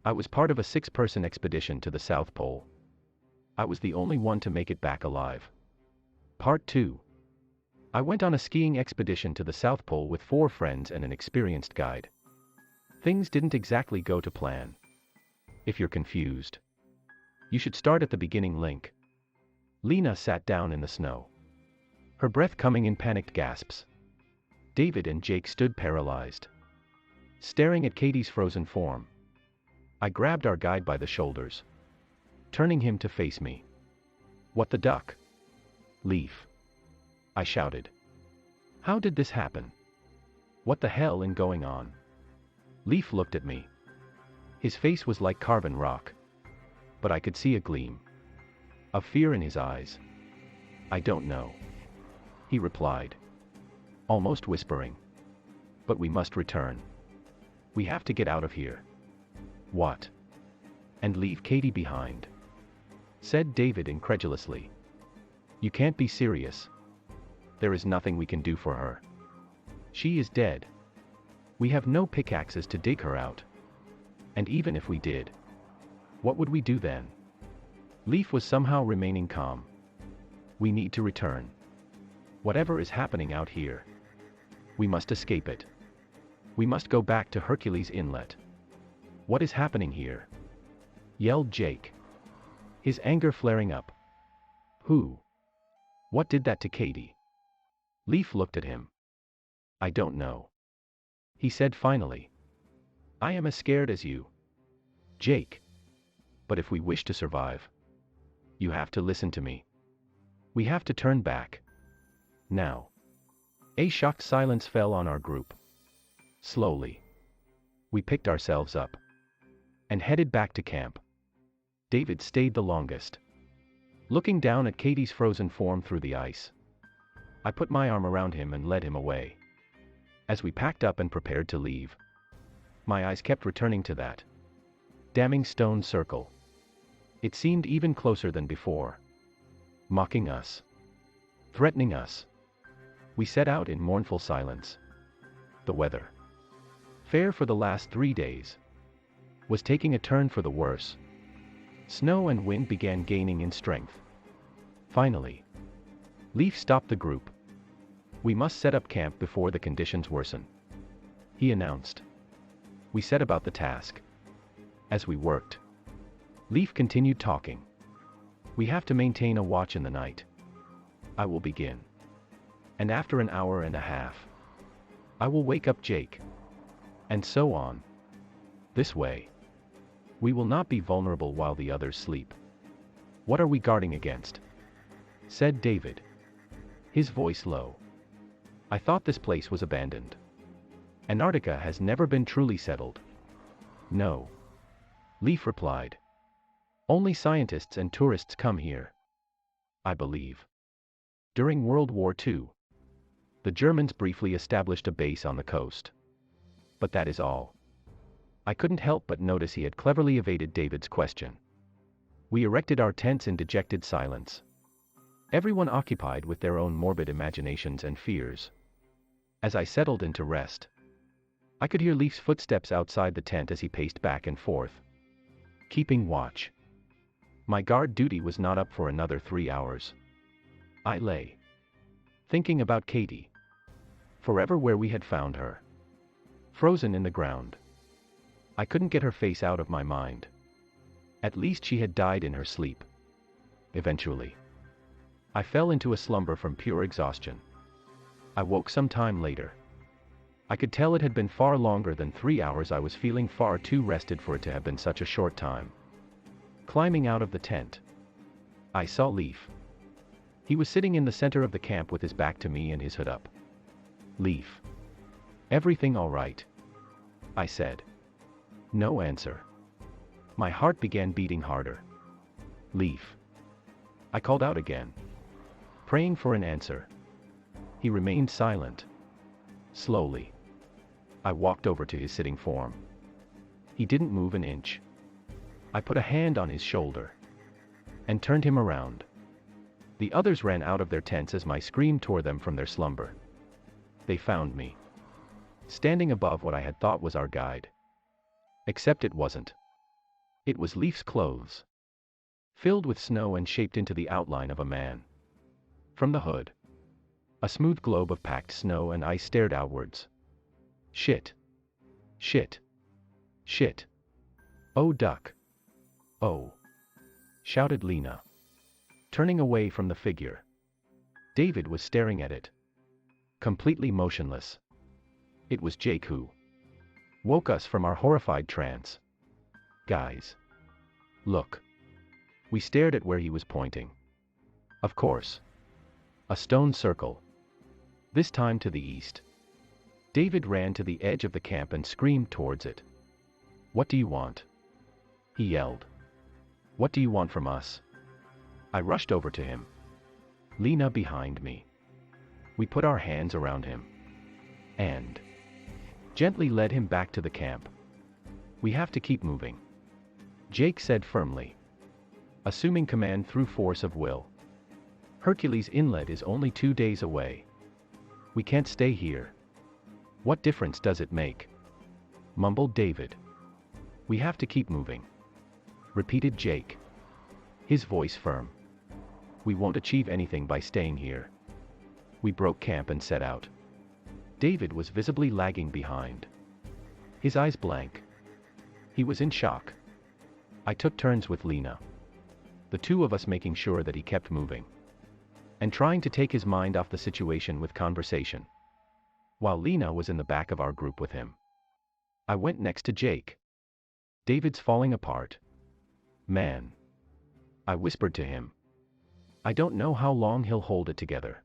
I was part of a 6-person expedition to the South Pole. I was the only one to make it back alive. Part 2. I went on a skiing expedition to the South Pole with 4 friends and an experienced guide. Things didn't exactly go to plan. If you're confused, you should start at the beginning link. Lena sat down in the snow, her breath coming in panicked gasps. David and Jake stood paralyzed, staring at Katie's frozen form. I grabbed our guide by the shoulders, turning him to face me. "What the duck? Leaf," I shouted. "How did this happen? What the hell is going on?" Leaf looked at me. His face was like carven rock, but I could see a gleam of fear in his eyes. "I don't know," he replied, almost whispering. "But we must return. We have to get out of here." "What? And leave Katie behind?" said David incredulously. "You can't be serious. There is nothing we can do for her. She is dead. We have no pickaxes to dig her out. And even if we did, what would we do then?" Leaf was somehow remaining calm. "We need to return. Whatever is happening out here, we must escape it. We must go back to Hercules Inlet." "What is happening here?" yelled Jake, his anger flaring up. "Who? What did that to Katie?" Leaf looked at him. "I don't know," he said finally. "I am as scared as you, Jake. But if we wish to survive, you have to listen to me. We have to turn back. Now." A shocked silence fell on our group. Slowly, we picked ourselves up and headed back to camp. David stayed the longest, looking down at Katie's frozen form through the ice. I put my arm around him and led him away. As we packed up and prepared to leave, my eyes kept returning to that damning stone circle. It seemed even closer than before, mocking us, threatening us. We set out in mournful silence. The weather, fair for the last 3 days, was taking a turn for the worse. Snow and wind began gaining in strength. Finally, Leaf stopped the group. "We must set up camp before the conditions worsen," he announced. We set about the task. As we worked, Leaf continued talking. "We have to maintain a watch in the night. I will begin. And after an hour and a half, I will wake up Jake. And so on. This way, we will not be vulnerable while the others sleep." "What are we guarding against?" said David, his voice low. "I thought this place was abandoned. Antarctica has never been truly settled." "No," Leaf replied. "Only scientists and tourists come here. I believe during World War II, the Germans briefly established a base on the coast. But that is all." I couldn't help but notice he had cleverly evaded David's question. We erected our tents in dejected silence, everyone occupied with their own morbid imaginations and fears. As I settled into rest, I could hear Leaf's footsteps outside the tent as he paced back and forth, keeping watch. My guard duty was not up for another 3 hours. I lay thinking about Katie, forever where we had found her, frozen in the ground. I couldn't get her face out of my mind. At least she had died in her sleep. Eventually, I fell into a slumber from pure exhaustion. I woke some time later. I could tell it had been far longer than 3 hours. I was feeling far too rested for it to have been such a short time. Climbing out of the tent, I saw Leaf. He was sitting in the center of the camp with his back to me and his hood up. "Leaf, everything all right?" I said. No answer. My heart began beating harder. "Leaf," I called out again, praying for an answer. He remained silent. Slowly, I walked over to his sitting form. He didn't move an inch. I put a hand on his shoulder and turned him around. The others ran out of their tents as my scream tore them from their slumber. They found me standing above what I had thought was our guide. Except it wasn't. It was Leaf's clothes, filled with snow and shaped into the outline of a man. From the hood, a smooth globe of packed snow and ice stared outwards. Shit. Shit. Shit. Oh, duck. Oh, shouted Lena, turning away from the figure. David was staring at it, completely motionless. It was Jake who woke us from our horrified trance. Guys, look. We stared at where he was pointing. Of course. A stone circle. This time to the east. David ran to the edge of the camp and screamed towards it. What do you want? He yelled. What do you want from us? I rushed over to him. Lena behind me. We put our hands around him and gently led him back to the camp. We have to keep moving, Jake said firmly, assuming command through force of will. Hercules Inlet is only 2 days away. We can't stay here. What difference does it make? Mumbled David. We have to keep moving, repeated Jake, his voice firm. We won't achieve anything by staying here. We broke camp and set out. David was visibly lagging behind, his eyes blank. He was in shock. I took turns with Lena, the two of us making sure that he kept moving and trying to take his mind off the situation with conversation, while Lena was in the back of our group with him. I went next to Jake. David's falling apart. Man. I whispered to him. I don't know how long he'll hold it together,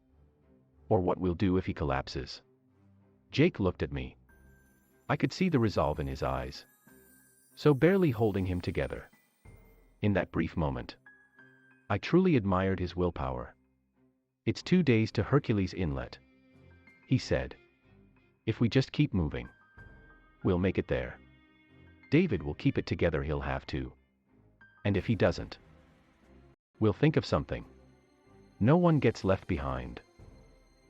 or what we'll do if he collapses. Jake looked at me. I could see the resolve in his eyes, so barely holding him together. In that brief moment, I truly admired his willpower. It's 2 days to Hercules Inlet, he said. If we just keep moving, we'll make it there. David will keep it together, he'll have to. And if he doesn't, we'll think of something. No one gets left behind.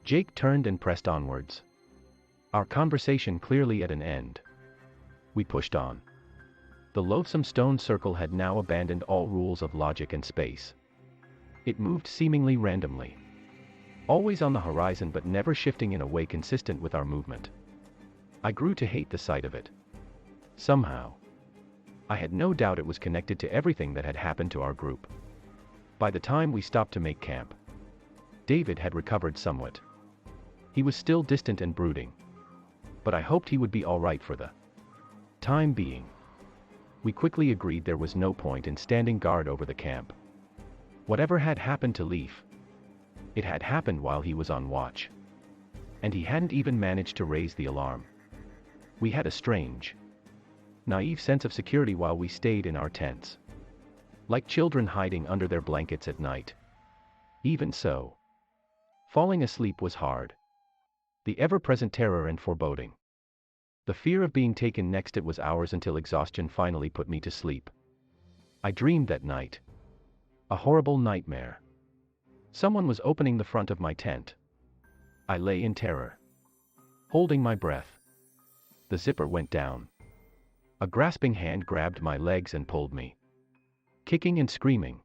Jake turned and pressed onwards, our conversation clearly at an end. We pushed on. The loathsome stone circle had now abandoned all rules of logic and space. It moved seemingly randomly, always on the horizon but never shifting in a way consistent with our movement. I grew to hate the sight of it. Somehow, I had no doubt it was connected to everything that had happened to our group. By the time we stopped to make camp, David had recovered somewhat. He was still distant and brooding, but I hoped he would be all right for the time being. We quickly agreed there was no point in standing guard over the camp. Whatever had happened to Leaf, it had happened while he was on watch, and he hadn't even managed to raise the alarm. We had a strange, naive sense of security while we stayed in our tents, like children hiding under their blankets at night. Even so, falling asleep was hard. The ever-present terror and foreboding, the fear of being taken next. It was hours until exhaustion finally put me to sleep. I dreamed that night. A horrible nightmare. Someone was opening the front of my tent. I lay in terror, holding my breath. The zipper went down. A grasping hand grabbed my legs and pulled me, kicking and screaming,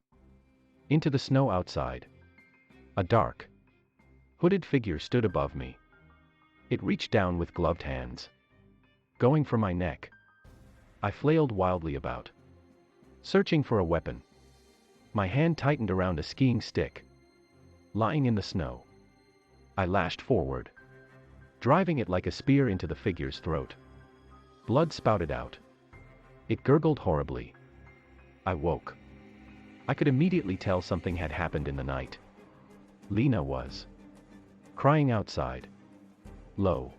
into the snow outside. A dark, hooded figure stood above me. It reached down with gloved hands, going for my neck. I flailed wildly about, searching for a weapon. My hand tightened around a skiing stick, lying in the snow. I lashed forward, driving it like a spear into the figure's throat. Blood spouted out. It gurgled horribly. I woke. I could immediately tell something had happened in the night. Lena was crying outside. Low,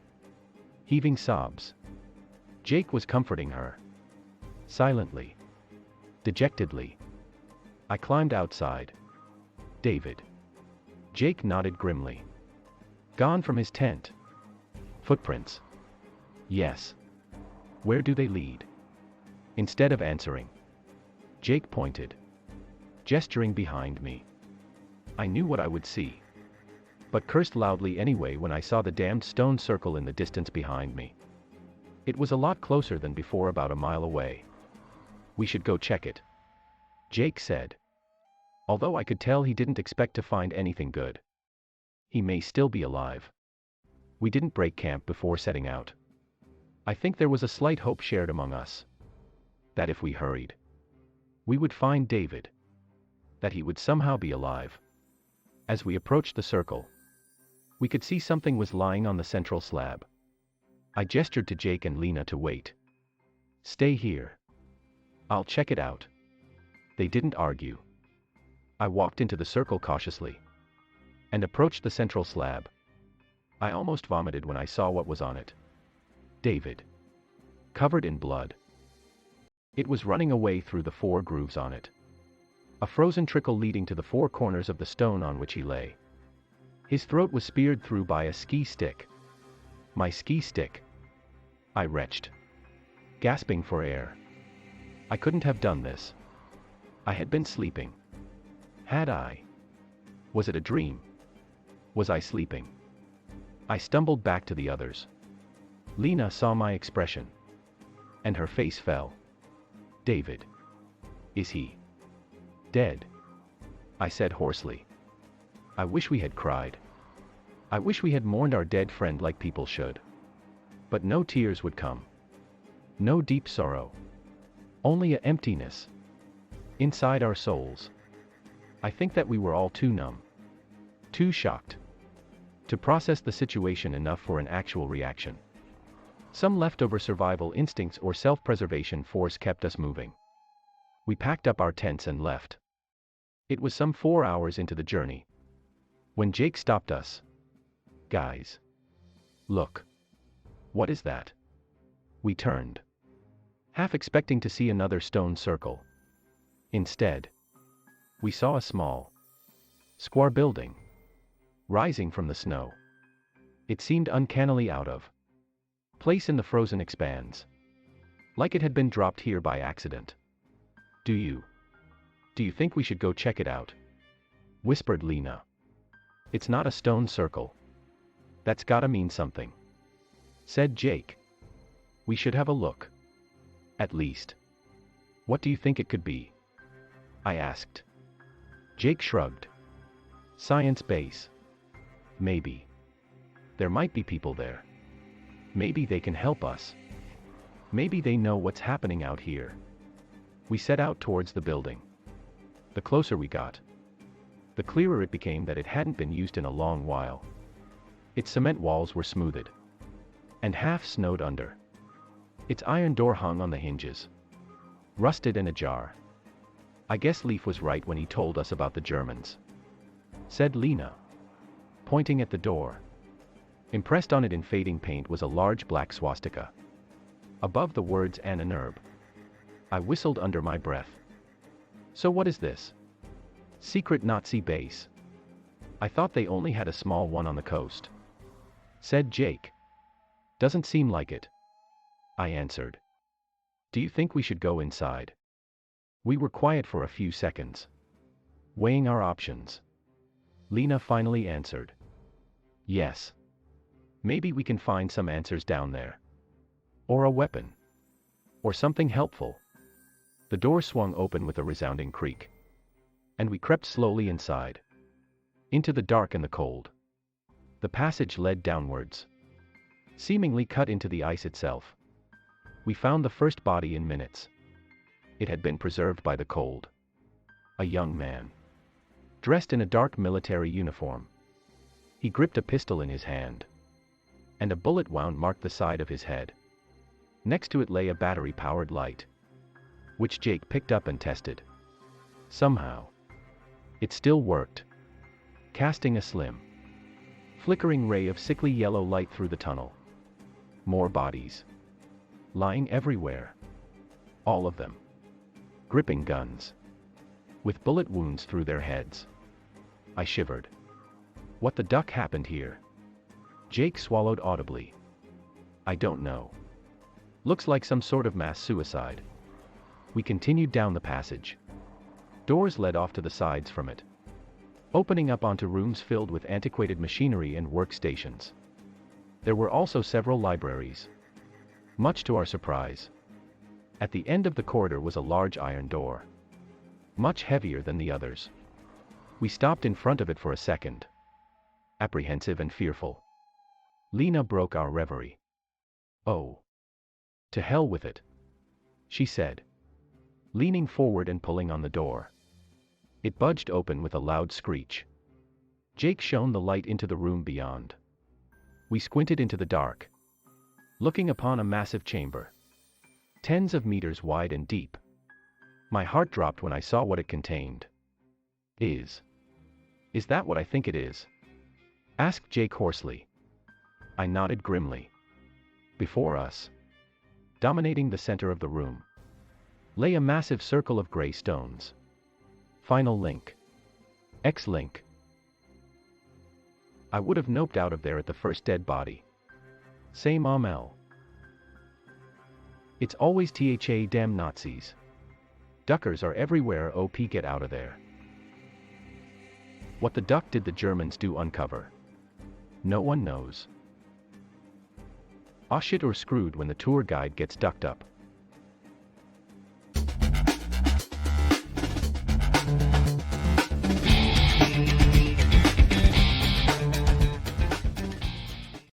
heaving sobs. Jake was comforting her, silently, dejectedly. I climbed outside. David. Jake nodded grimly. Gone from his tent. Footprints. Yes. Where do they lead? Instead of answering, Jake pointed, gesturing behind me. I knew what I would see, but cursed loudly anyway when I saw the damned stone circle in the distance behind me. It was a lot closer than before, about a mile away. We should go check it, Jake said. Although I could tell he didn't expect to find anything good. He may still be alive. We didn't break camp before setting out. I think there was a slight hope shared among us. That if we hurried, we would find David. That he would somehow be alive. As we approached the circle, we could see something was lying on the central slab. I gestured to Jake and Lena to wait. Stay here. I'll check it out. They didn't argue. I walked into the circle cautiously and approached the central slab. I almost vomited when I saw what was on it. David. Covered in blood. It was running away through the 4 grooves on it. A frozen trickle leading to the 4 corners of the stone on which he lay. His throat was speared through by a ski stick. My ski stick. I retched, gasping for air. I couldn't have done this. I had been sleeping. Had I? Was it a dream? Was I sleeping? I stumbled back to the others. Lena saw my expression, and her face fell. David. Is he dead? I said hoarsely. I wish we had cried. I wish we had mourned our dead friend like people should. But no tears would come. No deep sorrow. Only an emptiness inside our souls. I think that we were all too numb, too shocked, to process the situation enough for an actual reaction. Some leftover survival instincts or self-preservation force kept us moving. We packed up our tents and left. It was some 4 hours into the journey when Jake stopped us. Guys. Look. What is that? We turned, half expecting to see another stone circle. Instead, we saw a small, square building rising from the snow. It seemed uncannily out of place in the frozen expanse, like it had been dropped here by accident. Do you think we should go check it out? Whispered Lena. It's not a stone circle. That's gotta mean something, said Jake. We should have a look. At least. What do you think it could be? I asked. Jake shrugged. Science base. Maybe. There might be people there. Maybe they can help us. Maybe they know what's happening out here. We set out towards the building. The closer we got, the clearer it became that it hadn't been used in a long while. Its cement walls were smoothed and half snowed under. Its iron door hung on the hinges, rusted and ajar. I guess Leaf was right when he told us about the Germans, said Lena, pointing at the door. Impressed on it in fading paint was a large black swastika. Above the words Annenerb. I whistled under my breath. So what is this? Secret Nazi base? I thought they only had a small one on the coast, said Jake. Doesn't seem like it, I answered. Do you think we should go inside? We were quiet for a few seconds, weighing our options. Lena finally answered. Yes. Maybe we can find some answers down there. Or a weapon. Or something helpful. The door swung open with a resounding creak. And we crept slowly inside. Into the dark and the cold. The passage led downwards, seemingly cut into the ice itself. We found the first body in minutes. It had been preserved by the cold. A young man, dressed in a dark military uniform. He gripped a pistol in his hand, and a bullet wound marked the side of his head. Next to it lay a battery-powered light, which Jake picked up and tested. Somehow, it still worked, casting a slim, flickering ray of sickly yellow light through the tunnel. More bodies, lying everywhere. All of them, gripping guns, with bullet wounds through their heads. I shivered. What the duck happened here? Jake swallowed audibly. I don't know. Looks like some sort of mass suicide. We continued down the passage. Doors led off to the sides from it, opening up onto rooms filled with antiquated machinery and workstations. There were also several libraries. Much to our surprise, At the end of the corridor was a large iron door. Much heavier than the others. We stopped in front of it for a second. Apprehensive and fearful. Lena broke our reverie. "Oh. To hell with it," she said, leaning forward and pulling on the door. It budged open with a loud screech. Jake shone the light into the room beyond. We squinted into the dark, looking upon a massive chamber, tens of meters wide and deep. My heart dropped when I saw what it contained. Is that what I think it is?" asked Jake hoarsely. I nodded grimly. Before us, dominating the center of the room, lay a massive circle of gray stones. Final link. X-link. I would have noped out of there at the first dead body. Same Amel. It's always tha damn Nazis. Duckers are everywhere. OP, get out of there. What the duck did the Germans do uncover? No one knows. Aw shit, or screwed when the tour guide gets ducked up.